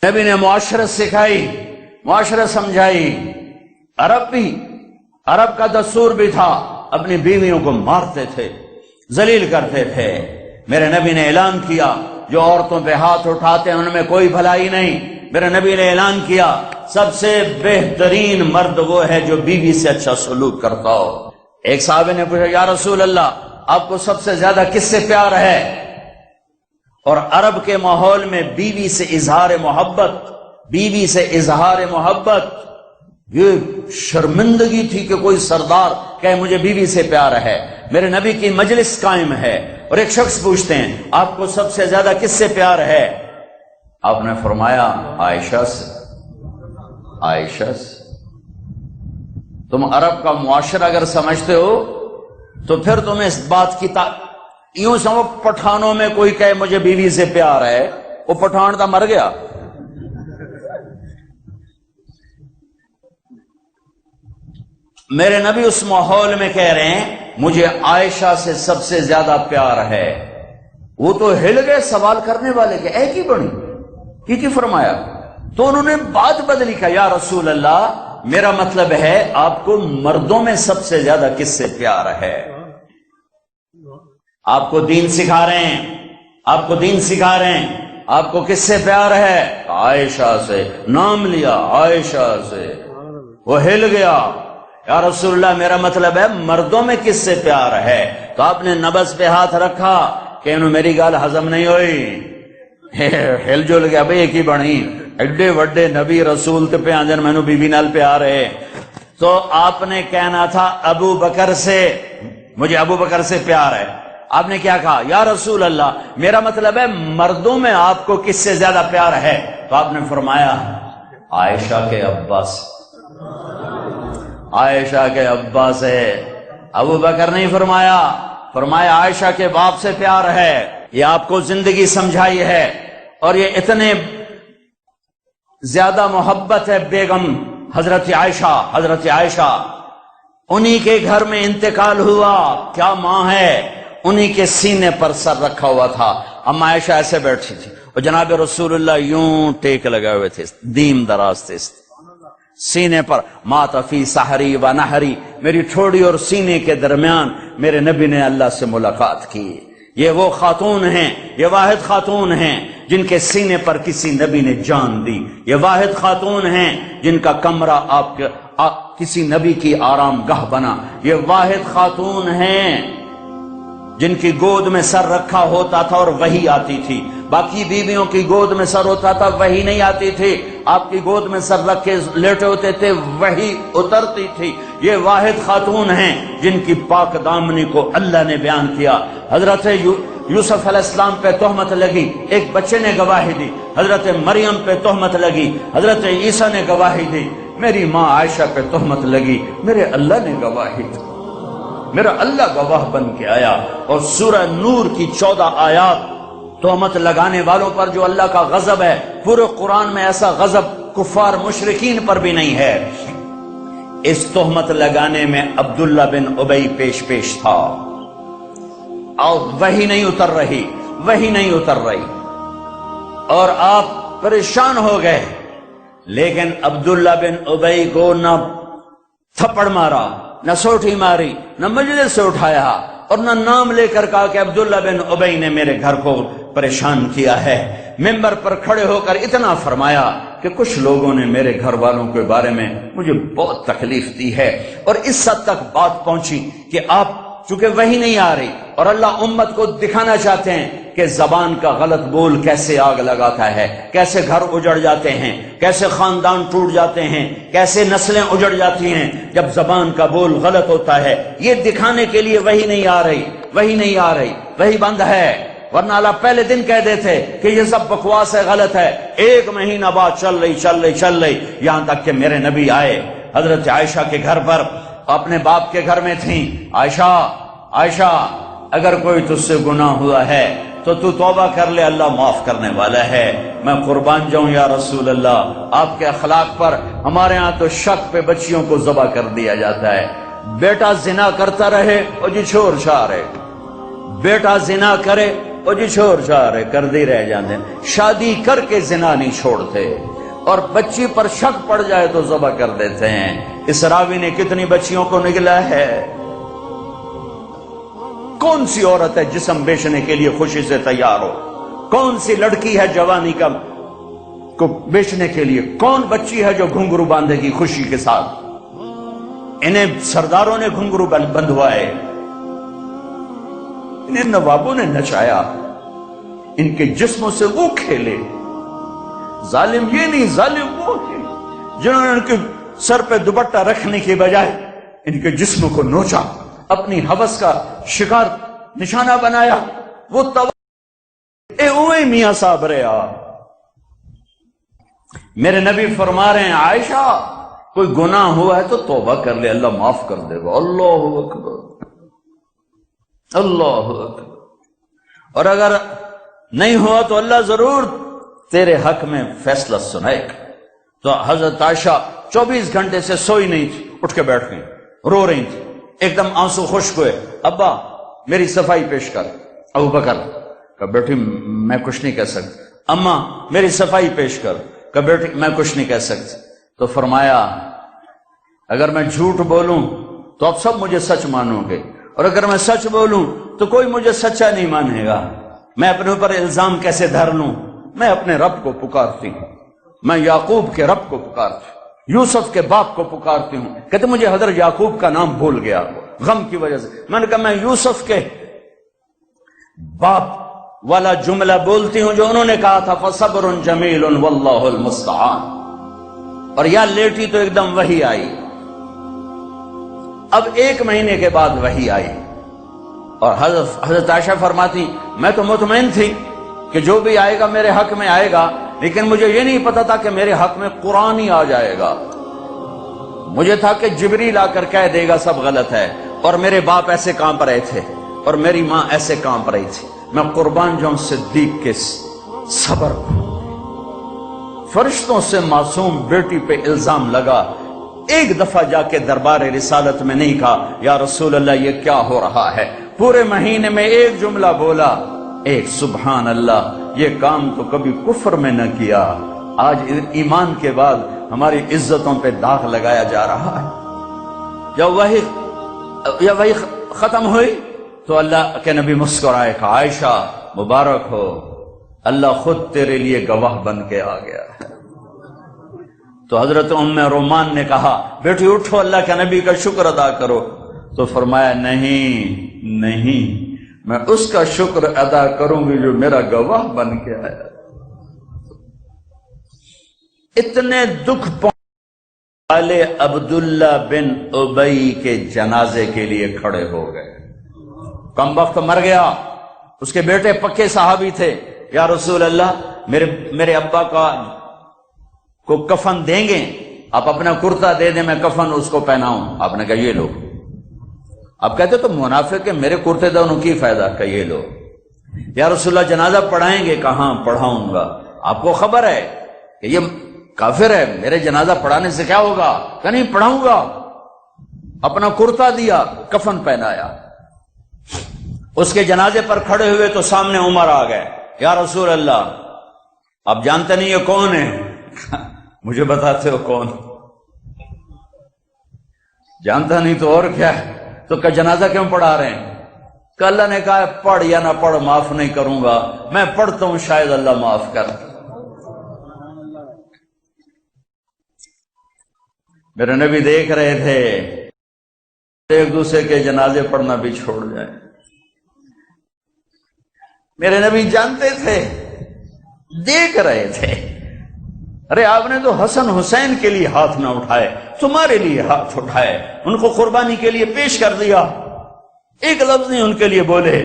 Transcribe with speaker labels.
Speaker 1: نبی نے معاشرت سکھائی، معاشرت سمجھائی۔ عرب کا دستور بھی تھا، اپنی بیویوں کو مارتے تھے، ذلیل کرتے تھے۔ میرے نبی نے اعلان کیا جو عورتوں پہ ہاتھ اٹھاتے ہیں ان میں کوئی بھلائی نہیں۔ میرے نبی نے اعلان کیا سب سے بہترین مرد وہ ہے جو بیوی سے اچھا سلوک کرتا ہو۔ ایک صحابی نے پوچھا یا رسول اللہ آپ کو سب سے زیادہ کس سے پیار ہے؟ اور عرب کے ماحول میں بیوی سے اظہار محبت یہ شرمندگی تھی کہ کوئی سردار کہے مجھے بیوی سے پیار ہے۔ میرے نبی کی مجلس قائم ہے اور ایک شخص پوچھتے ہیں آپ کو سب سے زیادہ کس سے پیار ہے؟ آپ نے فرمایا عائشہ سے۔ تم عرب کا معاشرہ اگر سمجھتے ہو تو پھر تم اس بات کی یوں سمجھو پٹھانوں میں کوئی کہے مجھے بیوی سے پیار ہے، وہ پٹھان تھا مر گیا۔ میرے نبی اس ماحول میں کہہ رہے ہیں مجھے عائشہ سے سب سے زیادہ پیار ہے۔ وہ تو ہل گئے سوال کرنے والے کہ اے کی بنی کی فرمایا؟ تو انہوں نے بات بدلی کہ یا رسول اللہ میرا مطلب ہے آپ کو مردوں میں سب سے زیادہ کس سے پیار ہے؟ آپ کو دین سکھا رہے ہیں، آپ کو کس سے پیار ہے؟ عائشہ سے۔ نام لیا عائشہ سے، وہ ہل گیا۔ یا رسول اللہ میرا مطلب ہے مردوں میں کس سے پیار ہے؟ تو آپ نے نبض پہ ہاتھ رکھا کہ انہوں میری گال ہضم نہیں ہوئی، ہل جل گیا بھئی ایک ہی بڑی ایڈے وڈے نبی رسول تے پہ آنجن مینو بی بی نال پیار ہے۔ تو آپ نے کہنا تھا ابو بکر سے، مجھے ابو بکر سے پیار ہے۔ آپ نے کیا کہا یا رسول اللہ میرا مطلب ہے مردوں میں آپ کو کس سے زیادہ پیار ہے؟ تو آپ نے فرمایا عائشہ کے ابا سے۔ عائشہ کے ابا سے، ابو بکر نہیں فرمایا عائشہ کے باپ سے پیار ہے۔ یہ آپ کو زندگی سمجھائی ہے اور یہ اتنے زیادہ محبت ہے بیگم حضرت عائشہ، انہی کے گھر میں انتقال ہوا، کیا ماں ہے، انہی کے سینے پر سر رکھا ہوا تھا۔ اما عائشہ ایسے بیٹھی تھی اور جناب رسول اللہ یوں ٹیک لگے ہوئے تھے، دیم دراز تھے سینے پر۔ مات فی سحری و نحری، میری ٹھوڑی اور سینے کے درمیان میرے نبی نے اللہ سے ملاقات کی۔ یہ وہ خاتون ہیں، یہ واحد خاتون ہیں جن کے سینے پر کسی نبی نے جان دی۔ یہ واحد خاتون ہیں جن کا کمرہ کسی نبی کی آرام گاہ بنا۔ یہ واحد خاتون ہیں جن کی گود میں سر رکھا ہوتا تھا اور وحی آتی تھی۔ باقی بیویوں کی گود میں سر ہوتا تھا وحی نہیں آتی تھی، آپ کی گود میں سر رکھ کے لیٹے ہوتے تھے وحی اترتی تھی۔ یہ واحد خاتون ہیں جن کی پاک دامنی کو اللہ نے بیان کیا۔ حضرت یوسف علیہ السلام پہ تہمت لگی، ایک بچے نے گواہی دی۔ حضرت مریم پہ تہمت لگی، حضرت عیسیٰ نے گواہی دی۔ میری ماں عائشہ پہ تہمت لگی، میرے اللہ نے گواہی دی، میرا اللہ گواہ بن کے آیا۔ اور سورہ نور کی 14 آیات تہمت لگانے والوں پر جو اللہ کا غضب ہے، پورے قرآن میں ایسا غضب کفار مشرکین پر بھی نہیں ہے۔ اس تہمت لگانے میں عبداللہ بن ابی پیش تھا اور وہی نہیں اتر رہی اور آپ پریشان ہو گئے۔ لیکن عبداللہ بن ابی کو نہ تھپڑ مارا، نہ سوٹھی ماری، نہ مجلس سے اٹھایا اور نہ نام لے کر کہا کہ عبداللہ بن ابی نے میرے گھر کو پریشان کیا ہے۔ ممبر پر کھڑے ہو کر اتنا فرمایا کہ کچھ لوگوں نے میرے گھر والوں کے بارے میں مجھے بہت تکلیف دی ہے، اور اس حد تک بات پہنچی کہ آپ چونکہ وہی نہیں آ رہی اور اللہ امت کو دکھانا چاہتے ہیں کہ زبان کا غلط بول کیسے آگ لگاتا ہے، کیسے گھر اجڑ جاتے ہیں، کیسے خاندان ٹوٹ جاتے ہیں، کیسے نسلیں اجڑ جاتی ہیں جب زبان کا بول غلط ہوتا ہے۔ یہ دکھانے کے لیے وہی نہیں آ رہی، وہی بند ہے، ورنہ اللہ پہلے دن کہہ دیتے کہ یہ سب بکواس ہے، غلط ہے۔ 1 مہینہ بعد چل رہی یہاں تک کہ میرے نبی آئے حضرت عائشہ کے گھر پر، اپنے باپ کے گھر میں تھیں۔ عائشہ اگر کوئی تجھ سے گناہ ہوا ہے تو توبہ کر لے، اللہ معاف کرنے والا ہے۔ میں قربان جاؤں یا رسول اللہ، آپ کے اخلاق پر ہمارے ہاں تو شک پہ بچیوں کو ذبح کر دیا جاتا ہے۔ بیٹا زنا کرتا رہے اور جی چھوڑ چھا رہے، بیٹا زنا کرے وہ جی چھوڑ چھاڑ کر دی رہ جاندے، شادی کر کے زنا نہیں چھوڑتے، اور بچی پر شک پڑ جائے تو ذبح کر دیتے ہیں۔ اس راوی نے کتنی بچیوں کو نگلا ہے؟ کون سی عورت ہے جسم بیچنے کے لیے خوشی سے تیار ہو؟ کون سی لڑکی ہے جوانی کا کو بیچنے کے لیے؟ کون بچی ہے جو گھنگرو باندھے گی خوشی کے ساتھ؟ انہیں سرداروں نے گھنگرو بندھوائے، انہیں نوابوں نے نچایا، ان کے جسموں سے وہ کھیلے۔ ظالم یہ نہیں، ظالم وہ ہے جنہوں نے ان کے سر پہ دوپٹہ رکھنے کے بجائے ان کے جسم کو نوچا، اپنی ہوس کا شکار نشانہ بنایا۔ وہ اوے میاں صاحب رہا۔ میرے نبی فرما رہے ہیں عائشہ کوئی گناہ ہوا ہے تو توبہ کر لے، اللہ معاف کر دے گا۔ اللہ اکبر، اللہ اکبر۔ اور اگر نہیں ہوا تو اللہ ضرور تیرے حق میں فیصلہ سنائے گا۔ تو حضرت عائشہ 24 گھنٹے سے سوئی نہیں تھی، اٹھ کے بیٹھ گئی، رو رہی تھی، ایک دم آنسو خشک ہوئے۔ ابا میری صفائی پیش کر۔ ابو بکر کہ بیٹی میں کچھ نہیں کہہ سکتی۔ اماں میری صفائی پیش کر۔ کہ بیٹی میں کچھ نہیں کہہ سکتی۔ تو فرمایا اگر میں جھوٹ بولوں تو اب سب مجھے سچ مانو گے، اور اگر میں سچ بولوں تو کوئی مجھے سچا نہیں مانے گا۔ میں اپنے اوپر الزام کیسے دھر لوں؟ میں اپنے رب کو پکارتی ہوں، میں یعقوب کے رب کو پکارتی ہوں، یوسف کے باپ کو پکارتی ہوں۔ کہتے مجھے حضرت یعقوب کا نام بھول گیا غم کی وجہ سے۔ میں نے کہا میں یوسف کے باپ والا جملہ بولتی ہوں جو انہوں نے کہا تھا فصبر جمیل واللہ المستعان، اور یا لیٹی تو ایک دم وحی آئی۔ اب 1 مہینے کے بعد وحی آئی، اور حضرت عائشہ فرماتی میں تو مطمئن تھی کہ جو بھی آئے گا میرے حق میں آئے گا، لیکن مجھے یہ نہیں پتا تھا کہ میرے حق میں قرآن ہی آ جائے گا۔ مجھے تھا کہ جبریل آ کر کہہ دے گا سب غلط ہے، اور میرے باپ ایسے کانپ رہے تھے اور میری ماں ایسے کانپ رہی تھی۔ میں قربان جاؤں صدیق کے صبر کو۔ فرشتوں سے معصوم بیٹی پہ الزام لگا، ایک دفعہ جا کے دربار رسالت میں نہیں کہا یا رسول اللہ یہ کیا ہو رہا ہے، پورے مہینے میں ایک جملہ بولا، ایک سبحان اللہ، یہ کام تو کبھی کفر میں نہ کیا، آج ایمان کے بعد ہماری عزتوں پہ داغ لگایا جا رہا ہے۔ جب وہی ختم ہوئی تو اللہ کے نبی مسکرائے کہ عائشہ مبارک ہو، اللہ خود تیرے لیے گواہ بن کے آ گیا ہے۔ تو حضرت ام رومان نے کہا بیٹی اٹھو، اللہ کے نبی کا شکر ادا کرو۔ تو فرمایا نہیں، میں اس کا شکر ادا کروں گی جو میرا گواہ بن کے آیا۔ اتنے دکھ والے عبداللہ بن ابی کے جنازے کے لیے کھڑے ہو گئے۔ کم وقت مر گیا، اس کے بیٹے پکے صحابی تھے، یا رسول اللہ میرے ابا کو کفن دیں گے، آپ اپنا کرتا دے دیں میں کفن اس کو پہناؤں۔ آپ نے کہا یہ لو۔ آپ کہتے تو منافق ہے، میرے کرتے دونوں کی فائدہ، کہ یہ لو۔ یا رسول اللہ جنازہ پڑھائیں گے؟ کہاں پڑھاؤں گا، آپ کو خبر ہے کہ یہ کافر ہے، میرے جنازہ پڑھانے سے کیا ہوگا؟ کہ نہیں پڑھاؤں گا۔ اپنا کرتا دیا، کفن پہنایا، اس کے جنازے پر کھڑے ہوئے تو سامنے عمر آ گئے۔ یا رسول اللہ آپ جانتے نہیں یہ کون ہے؟ مجھے بتاتے ہو کون؟ جانتا نہیں تو اور کیا ہے، تو کہ جنازہ کیوں پڑھا رہے ہیں؟ کہ اللہ نے کہا پڑھ یا نہ پڑھ معاف نہیں کروں گا، میں پڑھتا ہوں شاید اللہ معاف کر۔ میرے نبی دیکھ رہے تھے ایک دوسرے کے جنازے پڑھنا بھی چھوڑ جائے۔ میرے نبی جانتے تھے، دیکھ رہے تھے۔ ارے آپ نے تو حسن حسین کے لیے ہاتھ نہ اٹھائے، تمہارے لیے ہاتھ اٹھائے، ان کو قربانی کے لیے پیش کر دیا، ایک لفظ نہیں ان کے لیے بولے۔